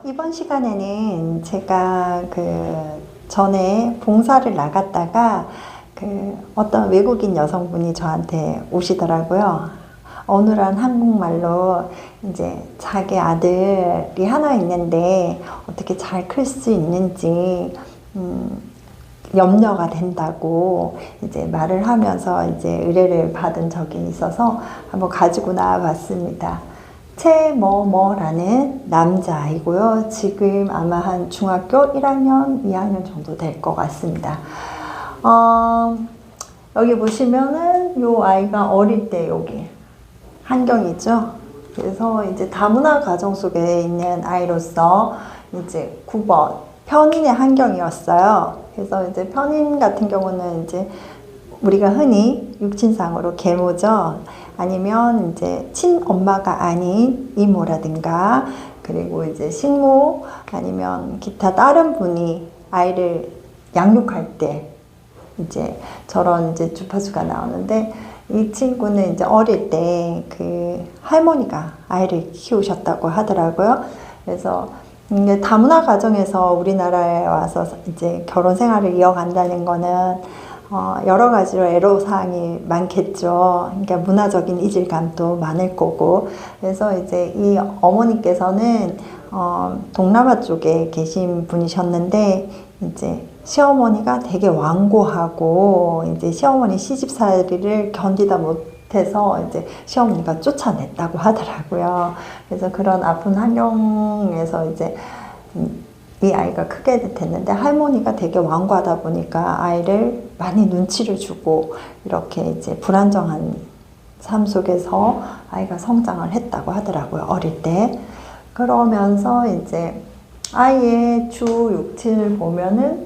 이번 시간에는 제가 전에 봉사를 나갔다가 어떤 외국인 여성분이 저한테 오시더라고요. 어눌한 한국말로 이제 자기 아들이 하나 있는데 어떻게 잘 클 수 있는지 염려가 된다고 이제 말을 하면서 이제 의뢰를 받은 적이 있어서 한번 가지고 나와 봤습니다. 최뭐뭐라는 남자아이고요. 지금 아마 한 중학교 1학년, 2학년 정도 될 것 같습니다. 여기 보시면은 요 아이가 어릴 때 여기 환경이죠. 그래서 이제 다문화 가정 속에 있는 아이로서 이제 9번 편인의 환경이었어요. 그래서 이제 편인 같은 경우는 이제 우리가 흔히 육친상으로 계모죠. 아니면 이제 친엄마가 아닌 이모라든가, 그리고 이제 식모, 아니면 기타 다른 분이 아이를 양육할 때 이제 저런 이제 주파수가 나오는데, 이 친구는 이제 어릴 때 할머니가 아이를 키우셨다고 하더라고요. 그래서 다문화 가정에서 우리나라에 와서 이제 결혼 생활을 이어간다는 거는 여러 가지로 애로사항이 많겠죠. 그러니까 문화적인 이질감도 많을 거고. 그래서 이제 이 어머니께서는 동남아 쪽에 계신 분이셨는데, 이제 시어머니가 되게 완고하고, 이제 시어머니 시집살이를 견디다 못해서 이제 시어머니가 쫓아냈다고 하더라고요. 그래서 그런 아픈 환경에서 이제 이 아이가 크게 됐는데, 할머니가 되게 완고하다 보니까 아이를 많이 눈치를 주고 이렇게 이제 불안정한 삶 속에서 아이가 성장을 했다고 하더라고요, 어릴 때. 그러면서 이제 아이의 주 육친을 보면은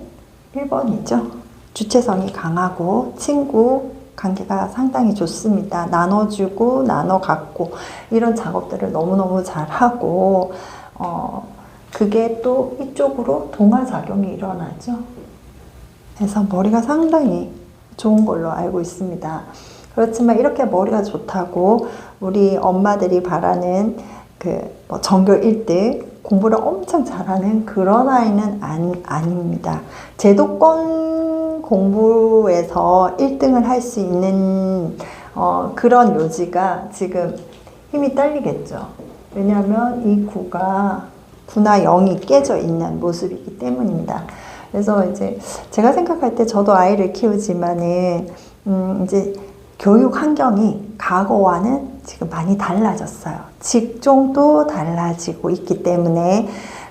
1번이죠. 주체성이 강하고 친구 관계가 상당히 좋습니다. 나눠주고 나눠 갖고 이런 작업들을 너무너무 잘하고, 그게 또 이쪽으로 동화작용이 일어나죠. 그래서 머리가 상당히 좋은 걸로 알고 있습니다. 그렇지만 이렇게 머리가 좋다고 우리 엄마들이 바라는 전교 1등, 공부를 엄청 잘하는 그런 아이는 아닙니다. 제도권 공부에서 1등을 할 수 있는 그런 요지가 지금 힘이 딸리겠죠. 왜냐하면 이 구나 0이 깨져 있는 모습이기 때문입니다. 그래서 이제 제가 생각할 때 저도 아이를 키우지만은 이제 교육 환경이 과거와는 지금 많이 달라졌어요. 직종도 달라지고 있기 때문에.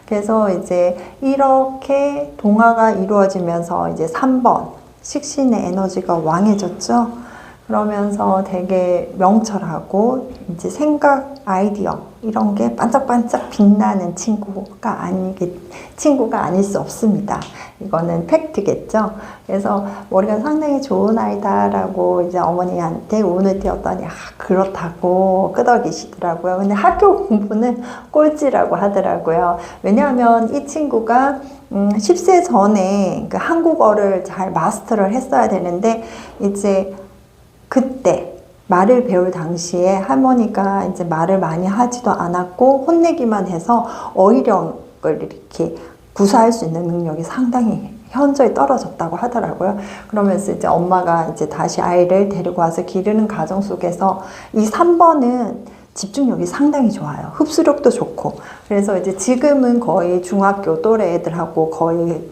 그래서 이제 이렇게 동화가 이루어지면서 이제 3번 식신의 에너지가 왕해졌죠. 그러면서 되게 명철하고 이제 생각, 아이디어 이런 게 반짝반짝 빛나는 친구가 아닐 수 없습니다. 이거는 팩트겠죠. 그래서 머리가 상당히 좋은 아이다라고 이제 어머니한테 운을 띄웠더니 그렇다고 끄덕이시더라고요. 근데 학교 공부는 꼴찌라고 하더라고요. 왜냐하면 이 친구가 10세 전에 한국어를 잘 마스터를 했어야 되는데, 이제 그때 말을 배울 당시에 할머니가 이제 말을 많이 하지도 않았고 혼내기만 해서 어휘력을 이렇게 구사할 수 있는 능력이 상당히 현저히 떨어졌다고 하더라고요. 그러면서 이제 엄마가 이제 다시 아이를 데리고 와서 기르는 과정 속에서 이 3번은 집중력이 상당히 좋아요. 흡수력도 좋고. 그래서 이제 지금은 거의 중학교 또래 애들하고 거의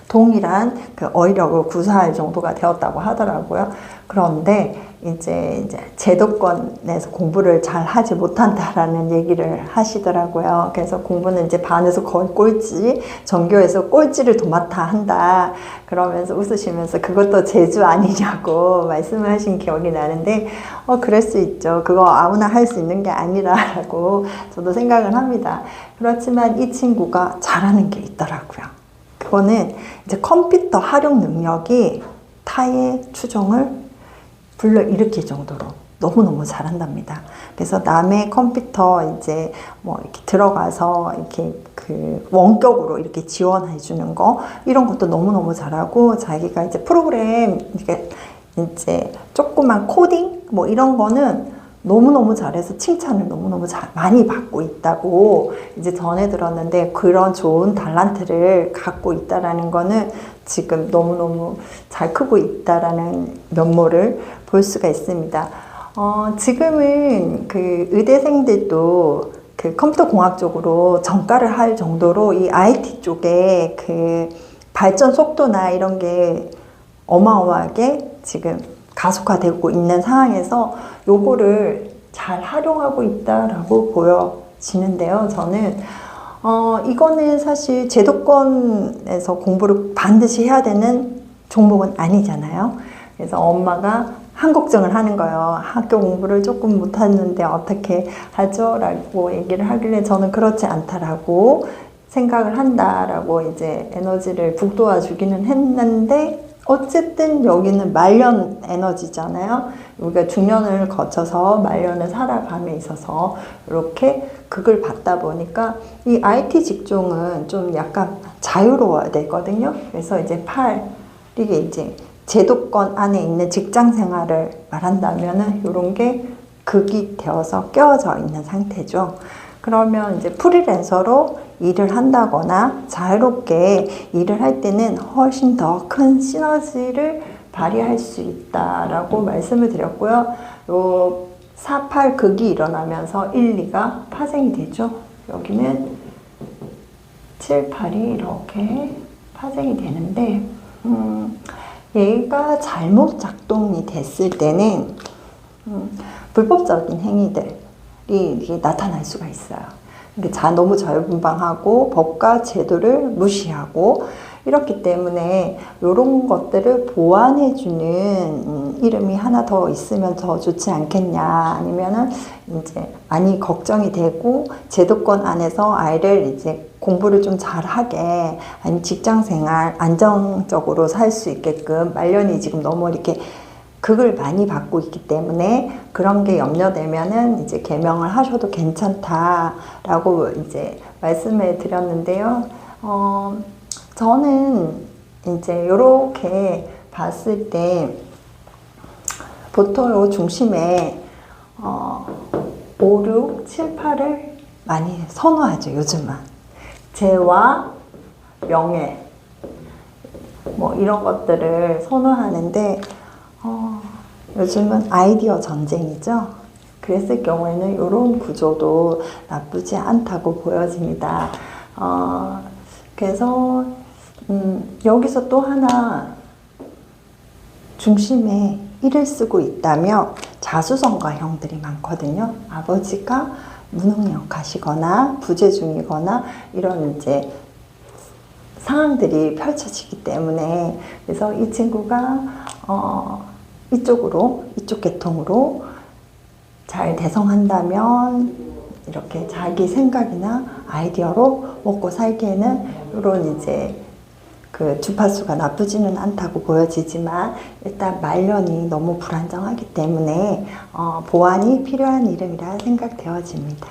동일한 어휘력을 구사할 정도가 되었다고 하더라고요. 그런데 이제 제도권에서 공부를 잘 하지 못한다라는 얘기를 하시더라고요. 그래서 공부는 이제 반에서 거의 꼴찌, 전교에서 꼴찌를 도맡아 한다. 그러면서 웃으시면서 그것도 재주 아니냐고 말씀을 하신 기억이 나는데, 그럴 수 있죠. 그거 아무나 할 수 있는 게 아니라고 저도 생각을 합니다. 그렇지만 이 친구가 잘하는 게 있더라고요. 그거는 이제 컴퓨터 활용 능력이 타의 추종을 불러일으킬 정도로 너무너무 잘한답니다. 그래서 남의 컴퓨터 이제 이렇게 들어가서 이렇게 원격으로 이렇게 지원해 주는 거, 이런 것도 너무너무 잘하고, 자기가 이제 프로그램 이제 조그만 코딩 이런 거는 너무너무 잘해서 칭찬을 너무너무 많이 받고 있다고 이제 전해 들었는데, 그런 좋은 달란트를 갖고 있다라는 거는 지금 너무너무 잘 크고 있다라는 면모를 볼 수가 있습니다. 지금은 그 의대생들도 그 컴퓨터 공학 쪽으로 전과를 할 정도로 이 IT 쪽에 그 발전 속도나 이런 게 어마어마하게 지금 가속화되고 있는 상황에서 요거를 잘 활용하고 있다라고 보여지는데요. 저는 이거는 사실 제도권에서 공부를 반드시 해야 되는 종목은 아니잖아요. 그래서 엄마가 한 걱정을 하는 거예요. 학교 공부를 조금 못하는데 어떻게 하죠? 라고 얘기를 하길래 저는 그렇지 않다라고 생각을 한다라고 이제 에너지를 북돋아 주기는 했는데, 어쨌든 여기는 말년 에너지잖아요. 우리가 중년을 거쳐서 말년을 살아감에 있어서 이렇게 극을 받다 보니까 이 IT 직종은 좀 약간 자유로워야 되거든요. 그래서 이제 이게 이제 제도권 안에 있는 직장 생활을 말한다면은 이런 게 극이 되어서 껴져 있는 상태죠. 그러면 이제 프리랜서로 일을 한다거나 자유롭게 일을 할 때는 훨씬 더 큰 시너지를 발휘할 수 있다라고 말씀을 드렸고요. 요 4, 8 극이 일어나면서 1, 2가 파생이 되죠. 여기는 7, 8이 이렇게 파생이 되는데, 얘가 잘못 작동이 됐을 때는 불법적인 행위들이 이게 나타날 수가 있어요. 너무 자유분방하고 법과 제도를 무시하고 이렇기 때문에 이런 것들을 보완해주는 이름이 하나 더 있으면 더 좋지 않겠냐, 아니면은 이제 많이 걱정이 되고 제도권 안에서 아이를 이제 공부를 좀 잘하게, 아니면 직장생활 안정적으로 살 수 있게끔 말년이 지금 너무 이렇게 극을 많이 받고 있기 때문에 그런 게 염려되면은 이제 개명을 하셔도 괜찮다라고 이제 말씀을 드렸는데요. 저는 이제 이렇게 봤을 때 보통 요 중심에 5, 6, 7, 8을 많이 선호하죠. 요즘은 재와 명예 뭐 이런 것들을 선호하는데, 요즘은 아이디어 전쟁이죠. 그랬을 경우에는 이런 구조도 나쁘지 않다고 보여집니다. 그래서 여기서 또 하나 중심에 1을 쓰고 있다면 자수성가형들이 많거든요. 아버지가 무능력하시거나 부재중이거나 이런 이제 상황들이 펼쳐지기 때문에, 그래서 이 친구가 이쪽 계통으로 잘 대성한다면 이렇게 자기 생각이나 아이디어로 먹고 살기에는 이런 이제 그 주파수가 나쁘지는 않다고 보여지지만, 일단 말년이 너무 불안정하기 때문에 보완이 필요한 이름이라 생각되어집니다.